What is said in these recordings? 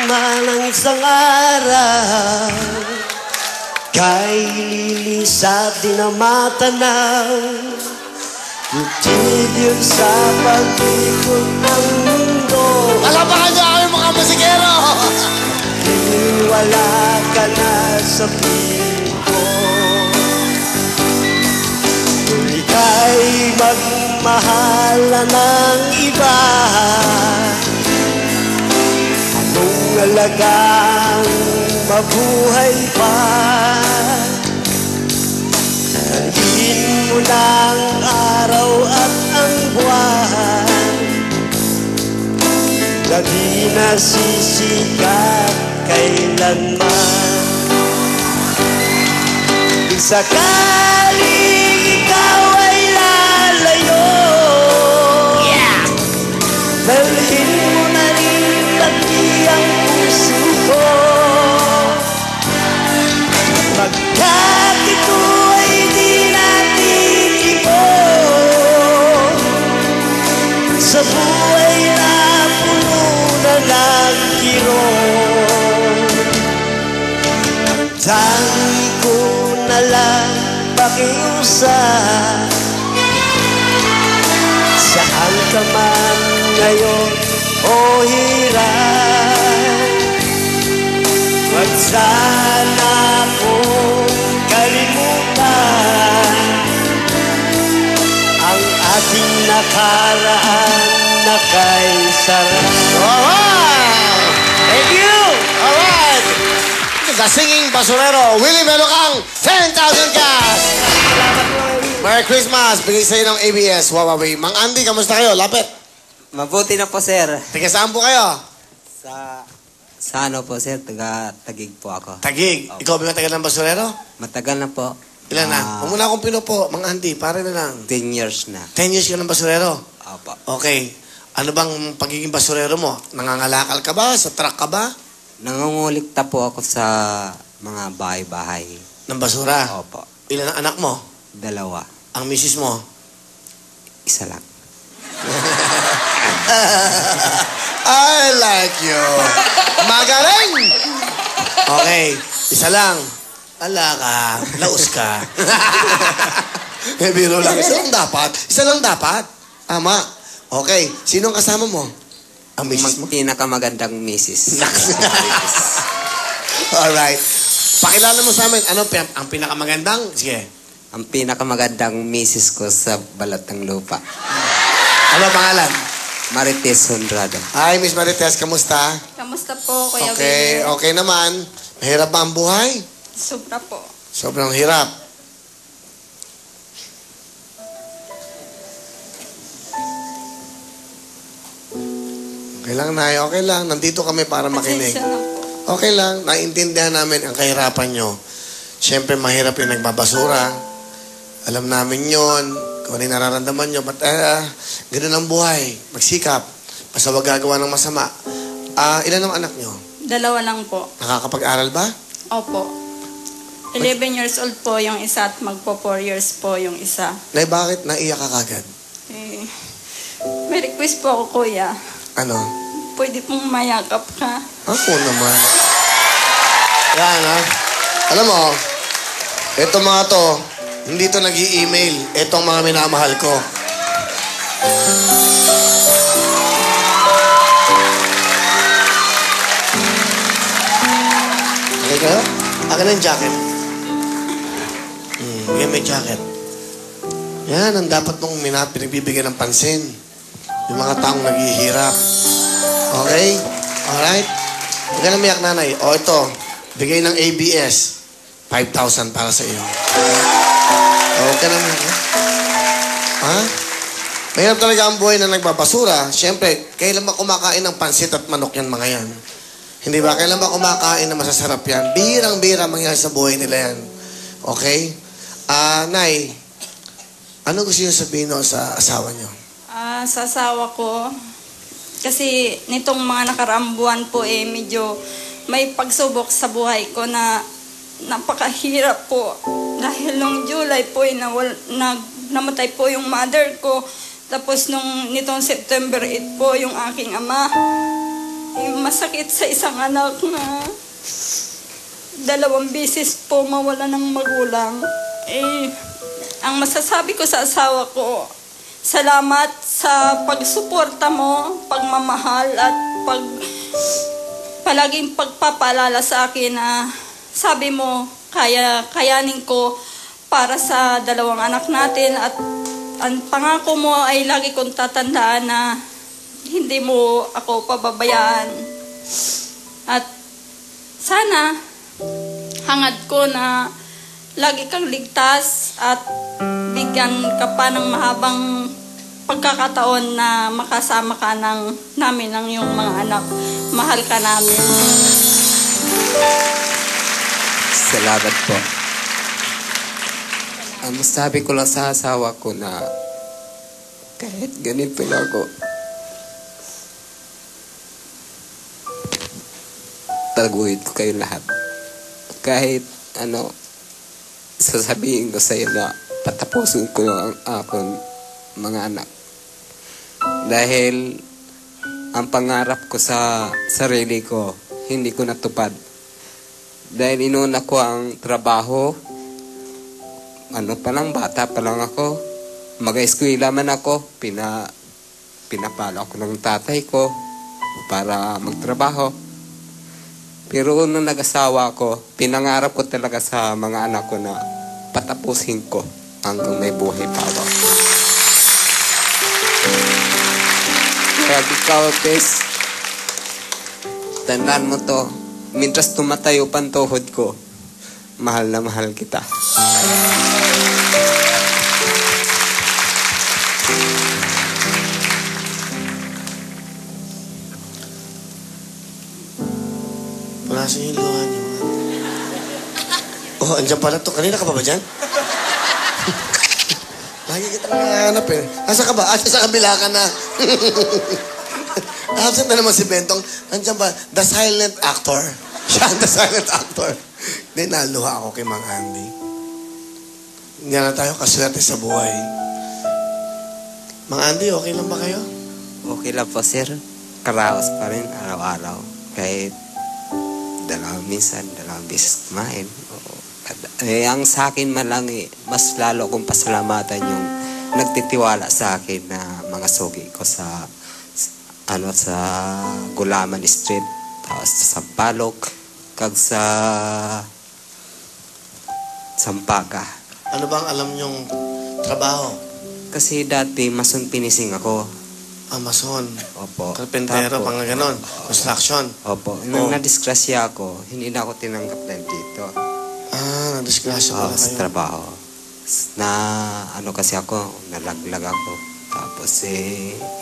man ang isang araw, kay lilisap din ang matanaw, tutigil sa pag-ikot ng mundo. Palapakan niyo kami mga musikero! Wala ka na sa piling ko, kung ika'y magmahal na ng iba, anong alagang mabuhay pa? Dalhin mo ng araw at ang buwan, gabi na sisikat kailanman. Kung sakaling ikaw ay lalayo, dalhin mo na rin pati ang puso ko, pagkat ito ay di natin ibo sa buhay na puno na ng kirot. Tangi ko na lang pakiusap, saan ka man ngayon o hirap, wag sana akong kalimutan ang ating nakaraan na kay sarap. Alright! Thank you! Alright! The Singing Basurero, Willie Melocang, 10,000 cash! Merry Christmas! Bigay sa'yo ng ABS, Huawei. Mang Andy, kamusta kayo? Lapit. Mabuti na po, sir. Tiga saan po kayo? Sa ano po, sir? Tagig po ako. Tagig. Opo. Ikaw ba matagal ng basurero? Matagal na po. Ilan na? Huwag mo na akong pinupo, Mang Andy, pare na lang. 10 years na. 10 years ka ng basurero? Opo. Okay. Ano bang pagiging basurero mo? Nangangalakal ka ba? Sa truck ka ba? Nangungulikta po ako sa mga bahay-bahay. Ng basura? Opo. Ilan ang anak mo? 2. Ang misis mo? Isa lang. I like you. Magaling! Okay. Isa lang. Ala ka. Laos ka. May biro lang. Isa lang dapat. Isa lang dapat. Tama. Okay. Sino ang kasama mo? Ang misis mo? Pinakamagandang misis. Alright. Pakilala mo sa amin. Ano ang pinakamagandang? Sige. Ang pinakamagandang misis ko sa balat ng lupa. Ano pangalan? Marites Honrado. Hi, Miss Marites. Kamusta? Kamusta po, Kuya Okay. Willie? Okay naman. Mahirap ba ang buhay? Sobra po. Sobrang hirap. Okay lang, Nay. Okay lang. Nandito kami para makinig. Pasensya na po. Okay lang. Naiintindihan namin ang kahirapan nyo. Siyempre, mahirap yung nagbabasura. Alam namin yon kung ano yung nararamdaman nyo. But, ganun ang buhay. Magsikap. Basta wag gagawa ng masama. Ilan ang anak nyo? 2 lang po. Nakakapag-aral ba? Opo. 11 years old po yung isa at magpo 4 years po yung isa. Nay, bakit naiyak ka kagad? Eh, may request po ako, Kuya. Ano? Pwede pong mayakap ka. Ako naman. Yan, ha? Alam mo, eto mga to, hindi to nag-i-email. Etong mga minamahal ko. Okay kayo? Akin ang jacket. Yan, may jacket. Yan, ang dapat nung pinagbibigyan ng pansin. Yung mga taong naghihirap. Okay? Alright? Huwag ka na miyak, nanay. O, ito. Bigay ng ABS. 5,000 para sa iyo. Huwag ka na miyak. Ha? Mahirap talaga ang buhay na nagbabasura. Siyempre, kailan ba kumakain ng pansit at manok yan, mga yan? Hindi ba? Kailan ba kumakain na masasarap yan? Bihirang-bihira mangyari sa buhay nila yan. Okay? Nay, ano gusto niyo sabihin sa asawa niyo? Sa asawa ko, kasi nitong mga nakaraang buwan po medyo may pagsubok sa buhay ko na napakahirap po. Dahil nung July po namatay po yung mother ko. Tapos nitong September 8 po yung aking ama. masakit sa isang anak na 2 beses po mawala ng magulang. Ang masasabi ko sa asawa ko, salamat sa pagsuporta mo, pagmamahal at palaging pagpapaalala sa akin na sabi mo, kayanin ko para sa 2 anak natin at ang pangako mo ay lagi kong tatandaan na hindi mo ako pababayaan. At sana hangad ko na lagi kang ligtas at bigyan ka pa ng mahabang pagkakataon na makasama ka namin ng iyong mga anak. Mahal ka namin. Salamat po. Ang sabi ko lang sa asawa ko na kahit ganito na ako, taguhin ko kayo lahat. Kahit sasabihin ko sa'yo na patapusin ko ang akong mga anak. Dahil ang pangarap ko sa sarili ko, hindi ko natupad. Dahil inuna ko ang trabaho, bata pa lang ako. Mag-eskwela man ako, pinapalo ako ng tatay ko para magtrabaho. Pero nung nag-asawa ko, pinangarap ko talaga sa mga anak ko na patapusin ko hanggang may buhay pa ako. Kaya ikaw, Tess, tandaan mo to, mientras tumatayo pa ang tuhod ko, mahal na mahal kita. Punasin yung luha niyo. Oh, andyan pala to. Kanina ka pa ba dyan? Lagi kita nakahanap eh. Asa ka ba? Sa kabila ka na. Absent na naman si Bentong. Andyan ba? The silent actor. Siya ang the silent actor. Hindi, naluha ako kay Mang Andy. Hindi na tayo kaswerte sa buhay. Mang Andy, okay lang ba kayo? Okay lang po, sir. Karaos pa rin araw-araw. Kahit minsan, 2 beses kumain. Ang sa akin man lang mas lalo kong pasalamatan yung nagtitiwala sa akin na mga sugi ko sa Gulaman Street, tapos sa Sampaloc, kag sa Sampaga. Ano bang alam nyong trabaho? Kasi dati mason finishing ako. Mason. Opo. Karpentero, pang ganon. Construction. Opo. Nung nadisgrasya ako, hindi na ako tinanggap dahil dito. Nadisgrasya pala Sa kayo. trabaho. Kasi ako, nalaglag ako. Tapos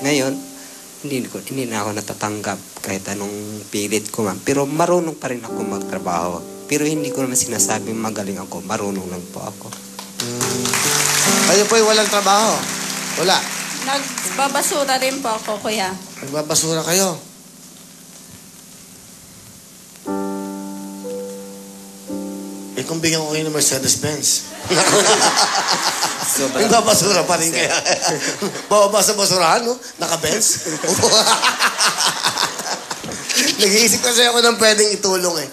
ngayon, hindi na ako natatanggap kahit anong pilit ko man. Pero marunong pa rin ako magtrabaho. Pero hindi ko naman sinasabing magaling ako. Marunong lang po ako. Kayo po'y walang trabaho? Wala. Nagbabasura rin po ako, kuya. Nagbabasura kayo? Kung bigyan ko kayo ng Mercedes-Benz. Nagbabasura pa rin kaya. Bababa sa basurahan, no? Naka-Benz. Nag-iisip kasi ako ng pwedeng itulong eh.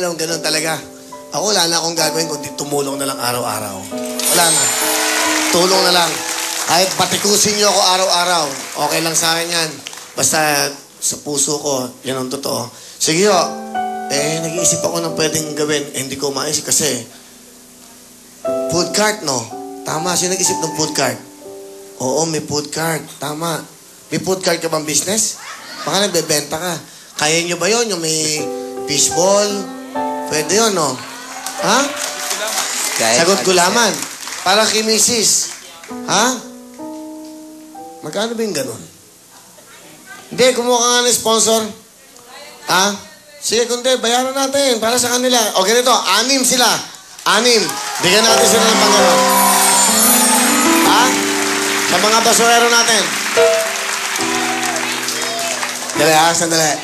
Ganun talaga. Ako wala na akong gagawin kundi tumulong na lang araw-araw. Wala na. Tulong na lang. Kahit patikusin niyo ako araw-araw, okay lang sa akin yan. Basta sa puso ko, yan ang totoo. Sige ho, nag-iisip ako ng pwedeng gawin. Hindi ko maisip kasi food cart, no? Tama, sino nag-isip ng food cart? Oo, may food cart. Tama. May food cart ka bang business? Baka nagbebenta ka. Kaya nyo ba yun? Yung may fishball? Pwede yun, no? Ha? Sagot gulaman. Para kay Mrs. Ha? Magkano ba yung ganun? Hindi, kumuha ka nga ng sponsor. Ha? Sige, kundi, bayaran natin para sa kanila. O ganito, 6 sila. 6. Bigyan natin sila ng pangalawa. Ha? Sa mga basurero natin. Dali ha, sandali.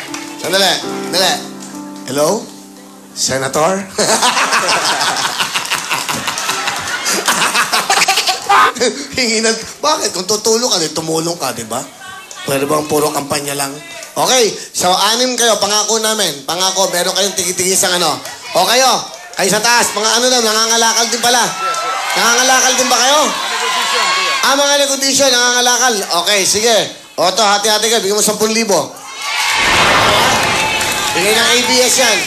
Dali. Hello? Senator? Hinginan. Bakit? Kung tutulong ka, tumulong ka, di ba? Pwede bang puro kampanya lang? Okay, so 6 kayo, pangako namin. Pangako, meron kayong tigi-tigis ang ano. O kayo sa taas, mga ano na, nangangalakal din pala. Nangangalakal din ba kayo? Mga negosyo, nangangalakal. Okay, sige. O to, hati-hati kayo, bigyan mo 10,000. Bigay ng ABS yan.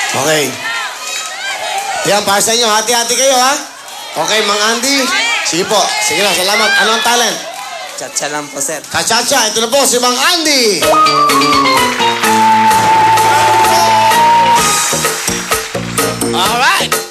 Okay. Yan, para sa inyo, hati-hati kayo, ha? Okay, Mang Andy. Sige po, sige na, salamat. Ano ang talent? Chacha lang po, sir. Cha-cha-cha, ito na po si Mang Andy. Alright.